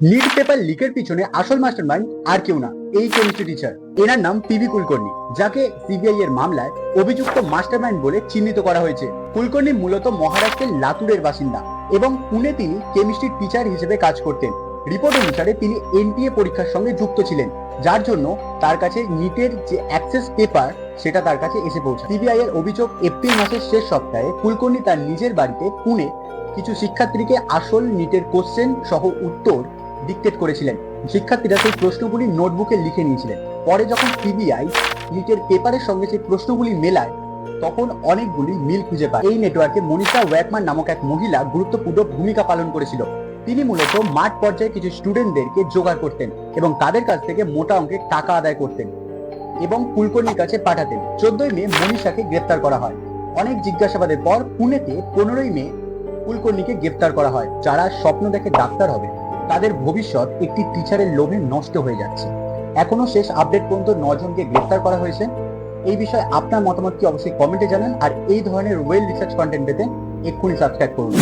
Lead paper লিকের পিছনে আসল mastermind আর কেউ না, এই কেমিস্ট্রি টিচার। এনার নাম পিভি কুলকর্ণী, যাকে সিবিআই এর মামলায় অভিযুক্ত মাস্টারমাইন্ড বলে চিহ্নিত করা হয়েছে। কুলকর্ণী মূলত মহারাষ্ট্রের লাতুরের বাসিন্দা এবং পুনে তিনি কেমিস্ট্রি টিচার হিসেবে কাজ করতেন। রিপোর্ট অনুসারে তিনি এনটিএ পরীক্ষার সঙ্গে যুক্ত ছিলেন, যার জন্য তার কাছে নিটের যে অ্যাক্সেস পেপার সেটা তার কাছে এসে পৌঁছায়। সিবিআই এর অভিযোগ, এপ্রিল মাসের শেষ সপ্তাহে কুলকর্ণী তার নিজের বাড়িতে পুনে কিছু শিক্ষার্থীকে আসল নিটের কোশ্চেন সহ উত্তর ডিকটেট করেছিলেন। শিক্ষার্থীরা সেই প্রশ্নগুলি নোটবুকে লিখে নিয়েছিলেন। পরে যখন সিবিআই নিটের পেপারের সঙ্গে সেই প্রশ্নগুলি মেলায়, তখন অনেকগুলি মিল খুঁজে পায়। এই নেটওয়ার্কে মনীষা ওয়াকমান নামক এক মহিলা গুরুত্বপূর্ণ ভূমিকা পালন করেছিল। তিনি মূলত মাঠ পর্যায়ে কিছু স্টুডেন্টদেরকে জোগাড় করতেন এবং তাদের কাছ থেকে মোটা অঙ্কের টাকা আদায় করতেন এবং কুলকর্ণীর কাছে পাঠাতেন। 14ই মে মনীষাকে গ্রেপ্তার করা হয়। অনেক জিজ্ঞাসাবাদের পর পুনেতে 15ই মে কুলকর্ণীকে গ্রেপ্তার করা হয়। যারা স্বপ্ন দেখে ডাক্তার হবে, তাদের ভবিষ্যৎ একটি টিচারের লোভে নষ্ট হয়ে যাচ্ছে। এখনো শেষ আপডেট পর্যন্ত 9 জনকে গ্রেপ্তার করা হয়েছে। এই বিষয়ে আপনার মতামত কি অবশ্যই কমেন্টে জানান, আর এই ধরনের ওয়েল রিসার্চ কন্টেন্ট পেতে এক্ষুনি সাবস্ক্রাইব করুন।